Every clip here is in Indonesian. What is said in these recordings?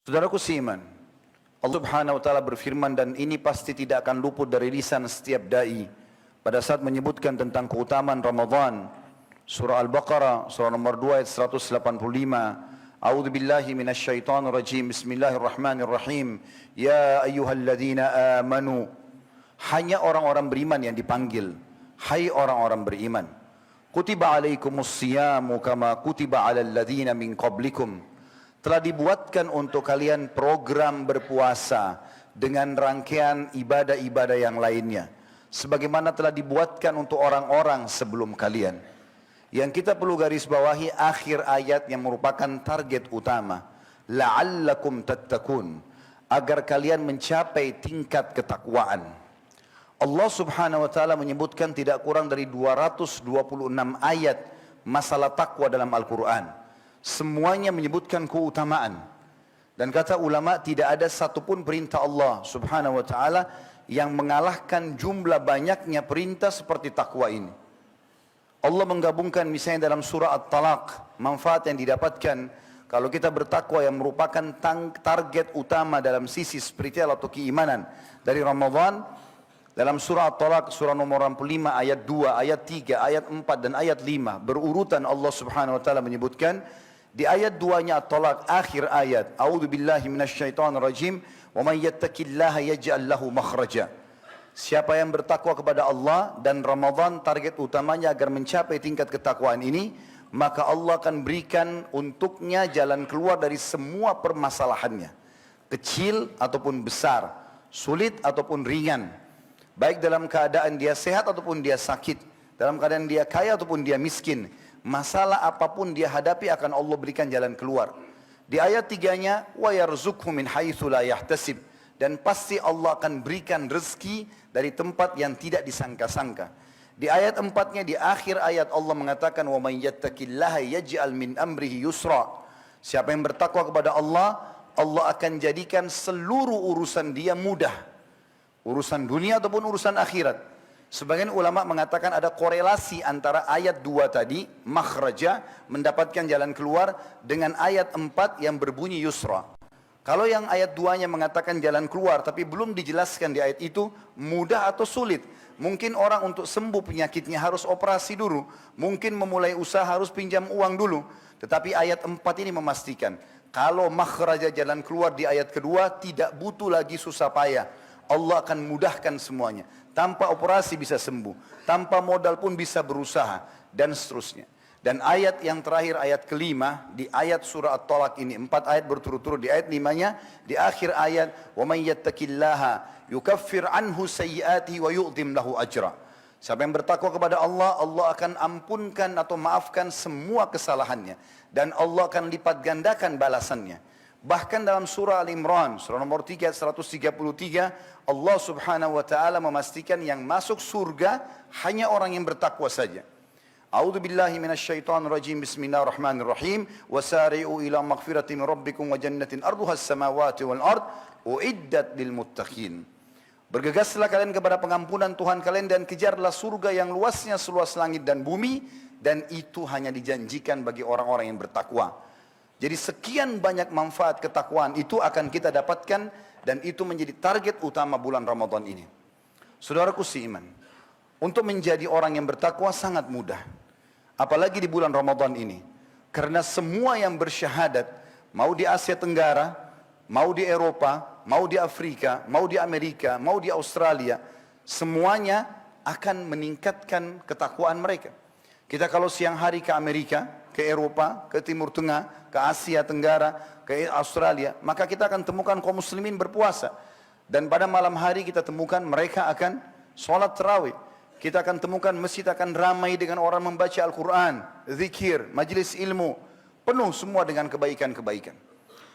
Saudaraku seiman, Allah Subhanahu wa taala berfirman, dan ini pasti tidak akan luput dari lisan setiap dai pada saat menyebutkan tentang keutamaan Ramadan. Surah Al-Baqarah surah nomor 2 ayat 185. A'udzu billahi minasyaitonir rajim. Bismillahirrahmanirrahim. Ya ayyuhalladzina amanu. Hanya orang-orang beriman yang dipanggil. Hai orang-orang beriman. Kutiba alaikumus siyamu kama kutiba alal ladzina min qablikum. Telah dibuatkan untuk kalian program berpuasa dengan rangkaian ibadah-ibadah yang lainnya, sebagaimana telah dibuatkan untuk orang-orang sebelum kalian. Yang kita perlu garis bawahi akhir ayat yang merupakan target utama, la'allakum tattaqun, agar kalian mencapai tingkat ketakwaan. Allah Subhanahu wa taala menyebutkan tidak kurang dari 226 ayat masalah takwa dalam Al-Quran. Semuanya menyebutkan keutamaan. Dan kata ulama, tidak ada satupun perintah Allah Subhanahu wa taala yang mengalahkan jumlah banyaknya perintah seperti takwa ini. Allah menggabungkan misalnya dalam surah At-Talaq, manfaat yang didapatkan kalau kita bertakwa yang merupakan target utama dalam sisi spiritual atau keimanan dari Ramadan. Dalam surah At-Talaq surah nomor 45 ayat 2, ayat 3, ayat 4 dan ayat 5 berurutan Allah Subhanahu wa taala menyebutkan. Di ayat 2-nya At-Talaq akhir ayat, A'udzu billahi minasyaitonir rajim, wa may yattaqillaha yaj'al lahu makhraja. Siapa yang bertakwa kepada Allah dan Ramadan target utamanya agar mencapai tingkat ketakwaan ini, maka Allah akan berikan untuknya jalan keluar dari semua permasalahannya, kecil ataupun besar, sulit ataupun ringan, baik dalam keadaan dia sehat ataupun dia sakit, dalam keadaan dia kaya ataupun dia miskin. Masalah apapun dia hadapi akan Allah berikan jalan keluar. Di ayat 3-nya, wa yarzuqhu min haitsu la yahtasib, dan pasti Allah akan berikan rezeki dari tempat yang tidak disangka-sangka. Di ayat 4-nya, di akhir ayat Allah mengatakan, wa may yattaqillaha yaj'al min amrihi yusra. Siapa yang bertakwa kepada Allah, Allah akan jadikan seluruh urusan dia mudah. Urusan dunia ataupun urusan akhirat. Sebagian ulama mengatakan ada korelasi antara ayat 2 tadi, makhraja, mendapatkan jalan keluar, dengan ayat 4 yang berbunyi yusra. Kalau yang ayat 2-nya mengatakan jalan keluar, tapi belum dijelaskan di ayat itu, mudah atau sulit. Mungkin orang untuk sembuh penyakitnya harus operasi dulu. Mungkin memulai usaha harus pinjam uang dulu. Tetapi ayat 4 ini memastikan, kalau makhraja jalan keluar di ayat kedua, tidak butuh lagi susah payah. Allah akan mudahkan semuanya. Tanpa operasi bisa sembuh, tanpa modal pun bisa berusaha, dan seterusnya. Dan ayat yang terakhir, ayat kelima, di ayat surah At-Talaq ini, 4 ayat berturut-turut. Di ayat 5-nya, di akhir ayat, وَمَنْ يَتَّقِ اللَّهَ يُكَفِّرْ عَنْهُ سَيِّئَاتِهِ وَيُؤْذِمْ لَهُ أَجْرًا. Siapa yang bertakwa kepada Allah, Allah akan ampunkan atau maafkan semua kesalahannya. Dan Allah akan lipat gandakan balasannya. Bahkan dalam surah Al-Imran, surah nomor 3, 133, Allah Subhanahu wa taala memastikan yang masuk surga hanya orang yang bertakwa saja. A'udzu billahi minasyaitonir rajim. Bismillahirrahmanirrahim. Wasari'u ila maghfiratin min rabbikum wa jannatin arduhas samawati wal ard uiddat lil muttaqin. Bergegaslah kalian kepada pengampunan Tuhan kalian dan kejarlah surga yang luasnya seluas langit dan bumi, dan itu hanya dijanjikan bagi orang-orang yang bertakwa. Jadi sekian banyak manfaat ketakwaan itu akan kita dapatkan, dan itu menjadi target utama bulan Ramadan ini. Saudaraku seiman, untuk menjadi orang yang bertakwa sangat mudah. Apalagi di bulan Ramadan ini. Karena semua yang bersyahadat, mau di Asia Tenggara, mau di Eropa, mau di Afrika, mau di Amerika, mau di Australia, semuanya akan meningkatkan ketakwaan mereka. Kita kalau siang hari ke Amerika, ke Eropa, ke Timur Tengah, ke Asia Tenggara, ke Australia, maka kita akan temukan kaum muslimin berpuasa. Dan pada malam hari kita temukan mereka akan sholat tarawih. Kita akan temukan masjid akan ramai dengan orang membaca Al-Quran, zikir, majlis ilmu, penuh semua dengan kebaikan-kebaikan.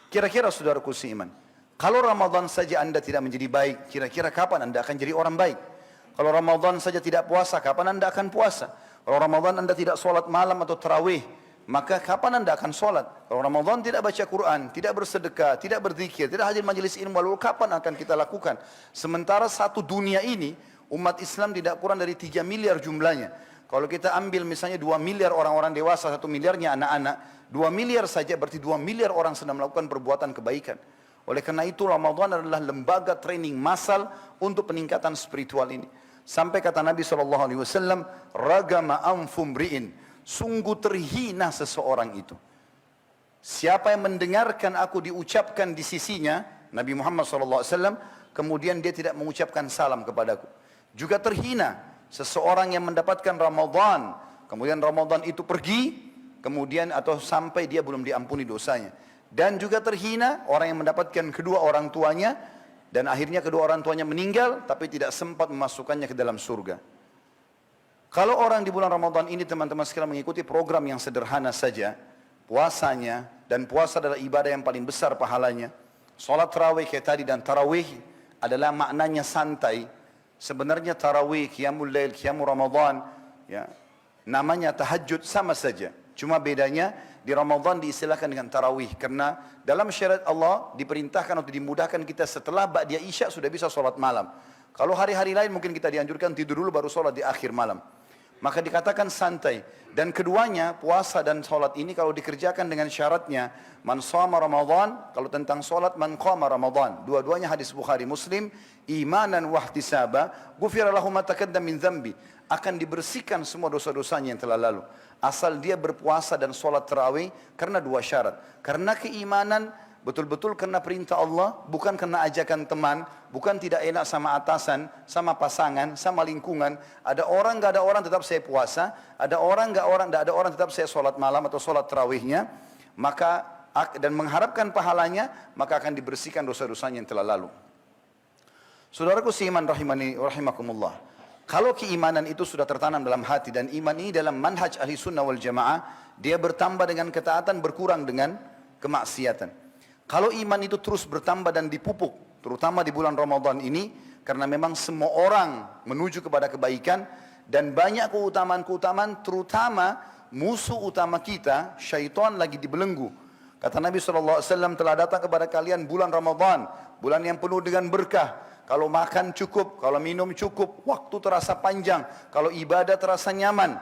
Kira-kira saudaraku seiman, kalau Ramadan saja anda tidak menjadi baik, kira-kira kapan anda akan jadi orang baik? Kalau Ramadan saja tidak puasa, kapan anda akan puasa? Kalau Ramadan anda tidak sholat malam atau tarawih, maka kapan anda akan sholat? Kalau Ramadan tidak baca Quran, tidak bersedekah, tidak berzikir, tidak hadir majelis ilmu, lalu kapan akan kita lakukan? Sementara satu dunia ini, umat Islam tidak kurang dari 3 miliar jumlahnya. Kalau kita ambil misalnya 2 miliar orang-orang dewasa, 1 miliarnya anak-anak, 2 miliar saja berarti 2 miliar orang sedang melakukan perbuatan kebaikan. Oleh karena itu Ramadan adalah lembaga training massal untuk peningkatan spiritual ini. Sampai kata Nabi SAW, ragama anfumri'in, sungguh terhina seseorang itu. Siapa yang mendengarkan aku diucapkan di sisinya, Nabi Muhammad SAW, kemudian dia tidak mengucapkan salam kepadaku. Juga terhina seseorang yang mendapatkan Ramadan, kemudian Ramadan itu pergi, kemudian atau sampai dia belum diampuni dosanya. Dan juga terhina orang yang mendapatkan kedua orang tuanya, dan akhirnya kedua orang tuanya meninggal, tapi tidak sempat memasukkannya ke dalam surga. Kalau orang di bulan Ramadan ini teman-teman sekalian mengikuti program yang sederhana saja, puasanya, dan puasa adalah ibadah yang paling besar pahalanya. Salat tarawih kayak tadi, dan tarawih adalah maknanya santai. Sebenarnya tarawih, qiyamul lail, qiyamul Ramadan, ya, namanya tahajud sama saja. Cuma bedanya di Ramadan diistilahkan dengan tarawih karena dalam syariat Allah diperintahkan untuk dimudahkan kita setelah ba'da isya sudah bisa sholat malam. Kalau hari-hari lain mungkin kita dianjurkan tidur dulu baru sholat di akhir malam. Maka dikatakan santai. Dan keduanya puasa dan sholat ini kalau dikerjakan dengan syaratnya, man shoma Ramadan, kalau tentang sholat man qama Ramadan. Dua-duanya hadis Bukhari Muslim, imanan wahtisaba, ghufira lahu ma taqaddama min dzambi. Akan dibersihkan semua dosa-dosanya yang telah lalu. Asal dia berpuasa dan sholat tarawih karena dua syarat. Karena keimanan, betul-betul karena perintah Allah, bukan karena ajakan teman, bukan tidak enak sama atasan, sama pasangan, sama lingkungan. Ada orang, nggak ada orang tetap saya puasa, ada orang, nggak ada orang tetap saya sholat malam atau sholat tarawihnya, maka dan mengharapkan pahalanya, maka akan dibersihkan dosa-dosanya yang telah lalu. Saudaraku seiman rahimani rahimakumullah. Kalau keimanan itu sudah tertanam dalam hati dan iman ini dalam manhaj ahli sunnah wal jamaah, dia bertambah dengan ketaatan, berkurang dengan kemaksiatan. Kalau iman itu terus bertambah dan dipupuk, terutama di bulan Ramadan ini, karena memang semua orang menuju kepada kebaikan dan banyak keutamaan-keutamaan, terutama musuh utama kita, syaitan lagi dibelenggu. Kata Nabi SAW, telah datang kepada kalian bulan Ramadan, bulan yang penuh dengan berkah. Kalau makan cukup, kalau minum cukup, waktu terasa panjang, kalau ibadah terasa nyaman.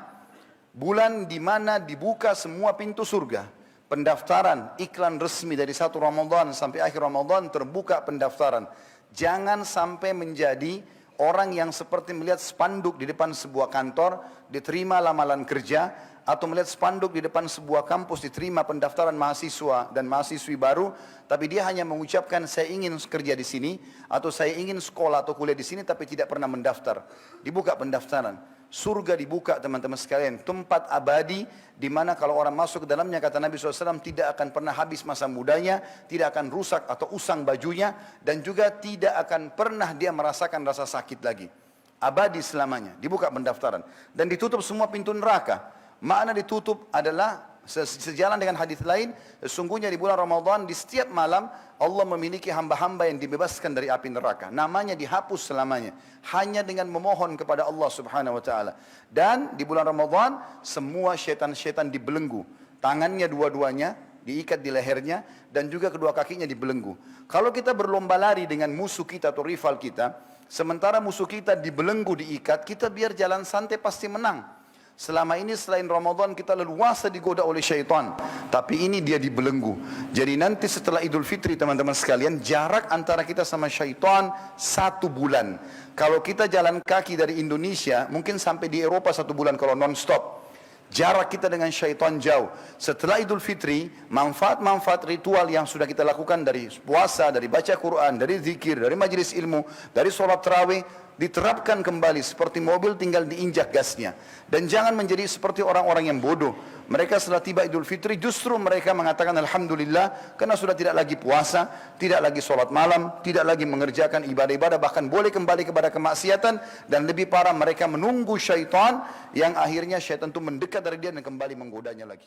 Bulan di mana dibuka semua pintu surga. Pendaftaran, iklan resmi dari 1 Ramadan sampai akhir Ramadan terbuka pendaftaran. Jangan sampai menjadi orang yang seperti melihat spanduk di depan sebuah kantor, diterima lamaran kerja, atau melihat spanduk di depan sebuah kampus diterima pendaftaran mahasiswa dan mahasiswi baru, tapi dia hanya mengucapkan saya ingin kerja di sini atau saya ingin sekolah atau kuliah di sini tapi tidak pernah mendaftar. Dibuka pendaftaran. Surga dibuka teman-teman sekalian, tempat abadi di mana kalau orang masuk ke dalamnya kata Nabi SAW tidak akan pernah habis masa mudanya, tidak akan rusak atau usang bajunya dan juga tidak akan pernah dia merasakan rasa sakit lagi. Abadi selamanya. Dibuka pendaftaran dan ditutup semua pintu neraka. Makna ditutup adalah sejalan dengan hadis lain, sesungguhnya di bulan Ramadan di setiap malam Allah memiliki hamba-hamba yang dibebaskan dari api neraka. Namanya dihapus selamanya hanya dengan memohon kepada Allah Subhanahu wa taala. Dan di bulan Ramadan semua syaitan-syaitan dibelenggu. Tangannya dua-duanya diikat di lehernya dan juga kedua kakinya dibelenggu. Kalau kita berlomba lari dengan musuh kita atau rival kita, sementara musuh kita dibelenggu diikat, kita biar jalan santai pasti menang. Selama ini selain Ramadan kita leluasa digoda oleh syaitan. Tapi ini dia dibelenggu. Jadi nanti setelah Idul Fitri teman-teman sekalian, jarak antara kita sama syaitan 1 bulan. Kalau kita jalan kaki dari Indonesia, mungkin sampai di Eropa 1 bulan kalau non-stop. Jarak kita dengan syaitan jauh. Setelah Idul Fitri, manfaat-manfaat ritual yang sudah kita lakukan dari puasa, dari baca Quran, dari zikir, dari majelis ilmu, dari sholat tarawih, diterapkan kembali seperti mobil tinggal diinjak gasnya. Dan jangan menjadi seperti orang-orang yang bodoh. Mereka setelah tiba Idul Fitri justru mereka mengatakan Alhamdulillah karena sudah tidak lagi puasa, tidak lagi sholat malam, tidak lagi mengerjakan ibadah-ibadah, bahkan boleh kembali kepada kemaksiatan. Dan lebih parah mereka menunggu syaitan yang akhirnya syaitan itu mendekat dari dia dan kembali menggodanya lagi.